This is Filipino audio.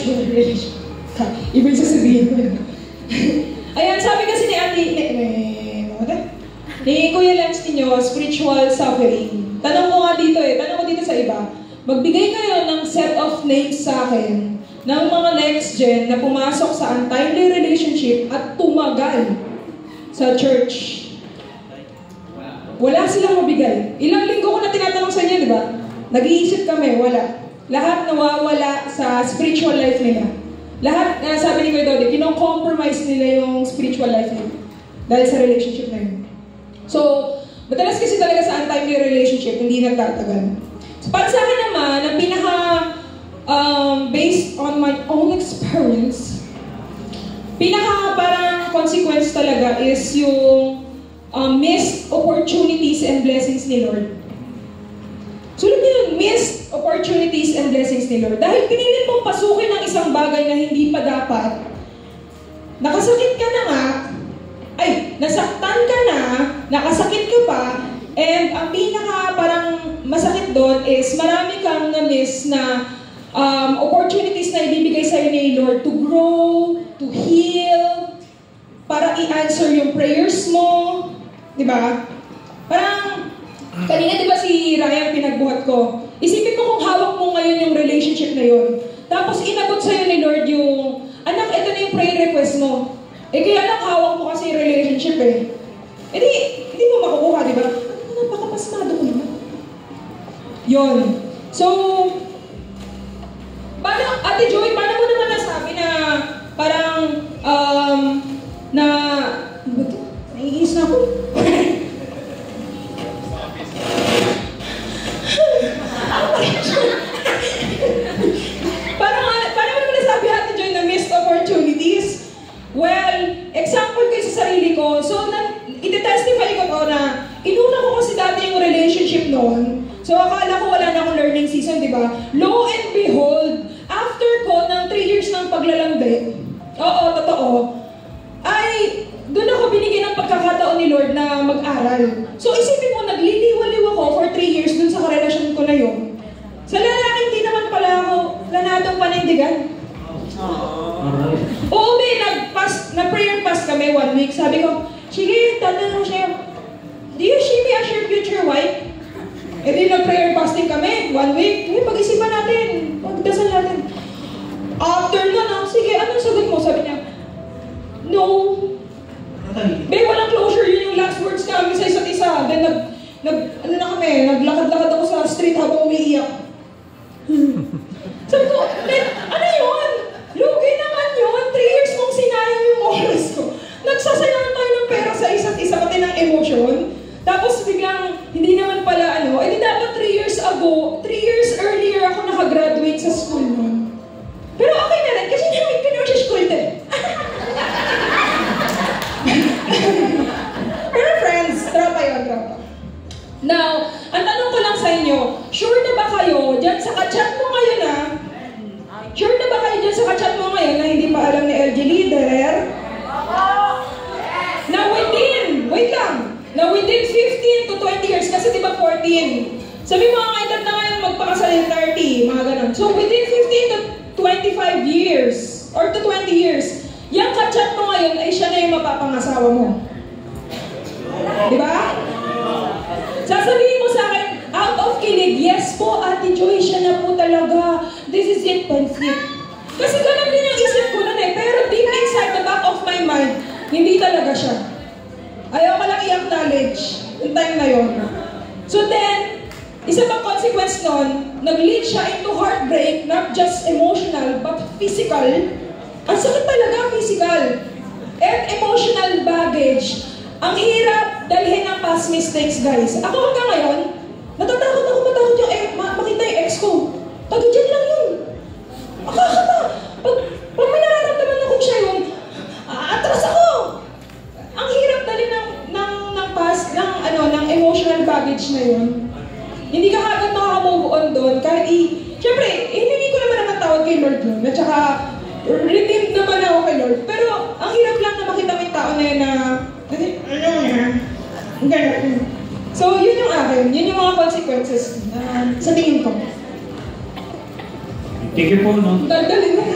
mature relationship. Iba yung sasabihin ko. Ayan, sabi kasi ni ni Kuya Lance ninyo, spiritual suffering. Tanong ko dito sa iba. Magbigay kayo ng set of names sa akin ng mga next gen na pumasok sa untimely relationship at tumagal sa church. Wala silang mabigay. Ilang linggo ko na tinatanong sa inyo, di ba? Nag-iisip kami, wala. Lahat nawawala sa spiritual life nila. Lahat, sabi ni Kuya Dodi, kinocompromise nila yung spiritual life nila dahil sa relationship na yun. So, madalas kasi talaga sa untimely relationship, hindi nagtatagal. So, para sa akin naman, ang pinaka, based on my own experience, pinaka parang consequence talaga is yung missed opportunities and blessings ni Lord. Sulit niyo yung missed opportunities and blessings ni Lord. Dahil pinilit mong pasukin ng isang bagay na hindi pa dapat, nakasakit ka na nga, nasaktan ka na, nakasakit ka pa, and ang pinaka parang masakit doon is marami kang na-miss na opportunities na ibibigay sa'yo ni Lord to grow, to heal, para i-answer yung prayers mo, di ba? Parang, kanina di ba si Ryan pinagbuhat ko, isipin mo kung hawak mo ngayon yung relationship na yun, tapos inagot sa'yo ni Lord yung, anak, ito na yung prayer request mo. Kaya lang hawak mo kasi yung relationship hindi mo makukuha, di ba? Napakapasmado ko naman. Yun. So, Ate Joy, paano mo naman nasabi na parang, ano ba ito? Naiinis na ako. Paano mo naman nasabi, Ate Joy, na missed opportunities? Well, example ko sa sarili ko. So, iti-testify ko na inuna ko kasi dati yung relationship noon. So, akala ko wala na akong learning season, di ba? Lo and behold, after ko ng 3 years ng paglalambing, oo, totoo, ay doon ako binigyan ng pagkakataon ni Lord na mag-aral. So, isipin mo, nagliliwaliw ako for 3 years dun sa karelasyon ko na yun. Sa lalaki, hindi naman pala ako planadong panindigan. Oo, nag-prayer fast kami 1 week. Sabi ko, sige, tatanong siya, do you see me as your future wife? Di nag-prayer fasting kami 1 week. Pag-isipan natin, pagdasal natin. After na, sige, anong sagot mo? Sabi niya, no. Walang closure, yun yung last words namin sa isa't isa. Then naglakad-lakad ako sa street habang umiiyak. Sabi ko, ano yun? Lugi naman yun. 3 years mong sinayang yung oras ko. Nagsasayang tayo ng pera sa isa't isa, pati ng emosyon. Tapos biglang, hindi naman pala dapat 3 years ago, 3 years earlier ako nakagraduate sa school nun. Pero okay na rin, kasi namin pinursa school din. Pero friends, tropa yun, tropa. Now, ang tanong ko lang sa inyo, sure na ba kayo, dyan sa kachat mo ngayon sure na ba kayo dyan sa kachat mo ngayon na hindi pa alam ni LG Leader? Na within 15 to 20 years, kasi di ba 14? Sabi mo, ang edad na ngayon magpakasal yung 30, mga ganun. So within 15 to 25 years, or to 20 years, yung kachat mo ngayon ay siya na yung mapapangasawa mo. Di ba? Sasabihin mo sa akin, out of kilig, yes po, Ate Joy, siya na po talaga. This is it, pansit. Kasi ganun din yung isip ko nun pero deep inside the back of my mind, hindi talaga siya. Ayaw ko lang i-acknowledge yung time na yun. So then, isa pang consequence nun, nag-lead siya into heartbreak, not just emotional, but physical. Ang sakit talaga, physical. And emotional baggage. Ang hirap dalhin ng past mistakes, guys. Ako hanggang ngayon, matakot yung makita yung ex ko. Taga-dyan lang yun. Pag may nararamdaman akong siya yun, atras ako. Ang hirap dalhin ng past, ng emotional baggage na yun. Hindi ka agad makaka-move on doon. Kahit siyempre, hindi ko naman naman tawag kay Lord yun. At saka, redeemed naman ako kay Lord. Pero, ang hirap lang na makita mo yung tao na yun na, gano'n. So, yun yung akin. Yun yung mga consequences sa tingin ko. Thank you po, no? Daldalin mo.